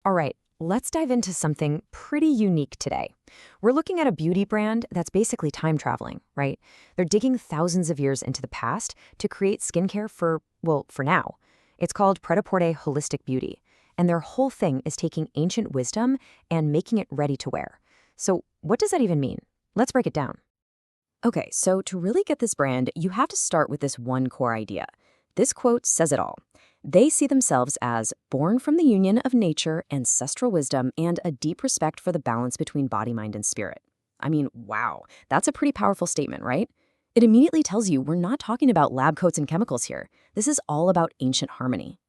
All right, let's dive into something pretty unique today. We're looking at a beauty brand that's basically time traveling, right? They're digging thousands of years into the past to create skincare for now. It's called Pret Holistic Beauty, and their whole thing is taking ancient wisdom and making it ready to wear. So, what does that even mean? Let's break it down. Okay, so to really get this brand, you have to start with this one core idea. This quote says it all. They see themselves as born from the union of nature, ancestral wisdom, and a deep respect for the balance between body, mind, and spirit. I mean, wow, that's a pretty powerful statement, right? It immediately tells you we're not talking about lab coats and chemicals here. This is all about ancient harmony.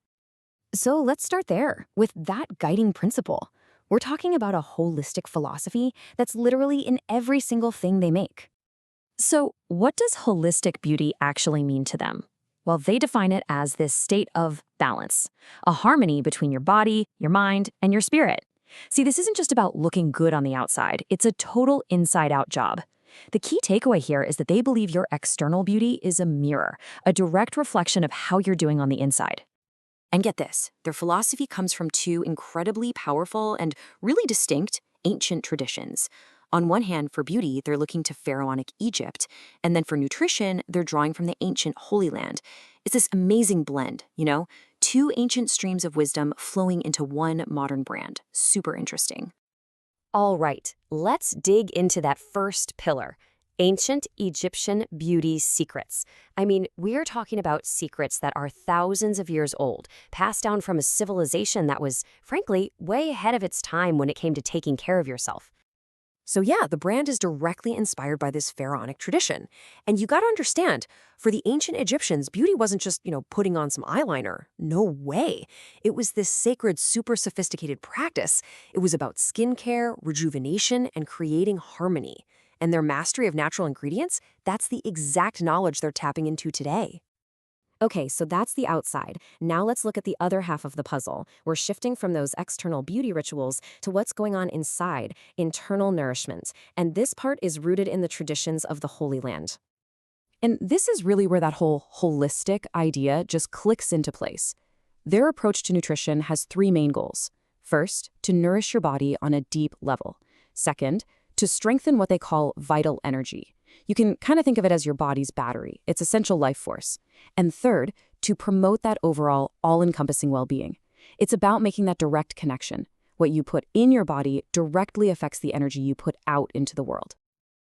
So let's start there, with that guiding principle. We're talking about a holistic philosophy that's literally in every single thing they make. So, what does holistic beauty actually mean to them? Well, they define it as this state of balance, a harmony between your body, your mind, and your spirit. See, this isn't just about looking good on the outside, it's a total inside out job. The key takeaway here is that they believe your external beauty is a mirror, a direct reflection of how you're doing on the inside. And get this, their philosophy comes from two incredibly powerful and really distinct ancient traditions. On one hand, for beauty, they're looking to Pharaonic Egypt, and then for nutrition, they're drawing from the ancient Holy Land. It's this amazing blend, two ancient streams of wisdom flowing into one modern brand. Super interesting. All right, let's dig into that first pillar. Ancient Egyptian beauty secrets. I mean, we're talking about secrets that are thousands of years old, passed down from a civilization that was, frankly, way ahead of its time when it came to taking care of yourself. So yeah, the brand is directly inspired by this pharaonic tradition. And you gotta understand, for the ancient Egyptians, beauty wasn't just, putting on some eyeliner. No way. It was this sacred, super sophisticated practice. It was about skincare, rejuvenation, and creating harmony. And their mastery of natural ingredients, that's the exact knowledge they're tapping into today. Okay, so that's the outside. Now let's look at the other half of the puzzle. We're shifting from those external beauty rituals to what's going on inside, internal nourishment. And this part is rooted in the traditions of the Holy Land. And this is really where that whole holistic idea just clicks into place. Their approach to nutrition has three main goals. First, to nourish your body on a deep level. Second, to strengthen what they call vital energy. You can kind of think of it as your body's battery, its essential life force. And third, to promote that overall all-encompassing well-being. It's about making that direct connection. What you put in your body directly affects the energy you put out into the world.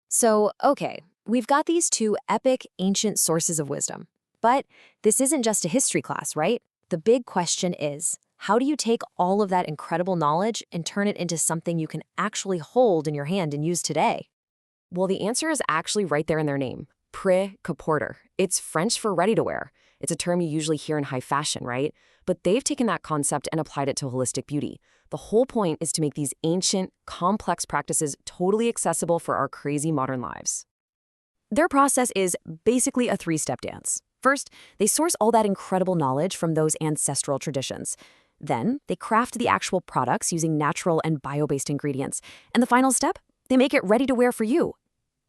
So, okay, we've got these two epic ancient sources of wisdom. But this isn't just a history class, right? The big question is, how do you take all of that incredible knowledge and turn it into something you can actually hold in your hand and use today? Well, the answer is actually right there in their name, prêt-à-porter. It's French for ready to wear. It's a term you usually hear in high fashion, right? But they've taken that concept and applied it to holistic beauty. The whole point is to make these ancient, complex practices totally accessible for our crazy modern lives. Their process is basically a three-step dance. First, they source all that incredible knowledge from those ancestral traditions. Then, they craft the actual products using natural and bio-based ingredients. And the final step? They make it ready to wear for you.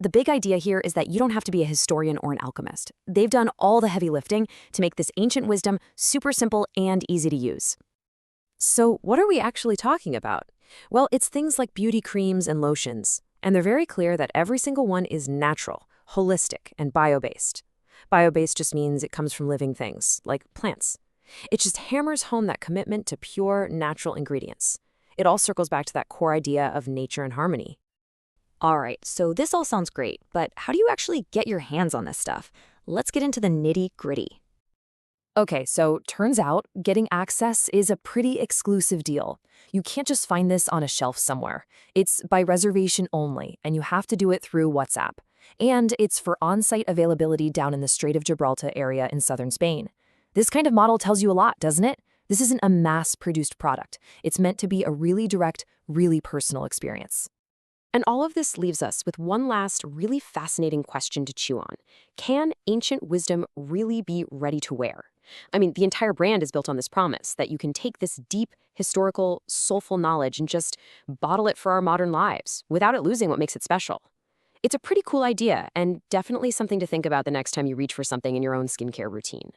The big idea here is that you don't have to be a historian or an alchemist. They've done all the heavy lifting to make this ancient wisdom super simple and easy to use. So what are we actually talking about? Well, it's things like beauty creams and lotions. And they're very clear that every single one is natural, holistic, and bio-based. Bio-based just means it comes from living things, like plants. It just hammers home that commitment to pure, natural ingredients. It all circles back to that core idea of nature and harmony. All right, so this all sounds great, but how do you actually get your hands on this stuff? Let's get into the nitty-gritty. Okay, so turns out getting access is a pretty exclusive deal. You can't just find this on a shelf somewhere. It's by reservation only, and you have to do it through WhatsApp. And it's for on-site availability down in the Strait of Gibraltar area in southern Spain. This kind of model tells you a lot, doesn't it? This isn't a mass-produced product. It's meant to be a really direct, really personal experience. And all of this leaves us with one last really fascinating question to chew on. Can ancient wisdom really be ready to wear? I mean, the entire brand is built on this promise that you can take this deep, historical, soulful knowledge and just bottle it for our modern lives without it losing what makes it special. It's a pretty cool idea and definitely something to think about the next time you reach for something in your own skincare routine.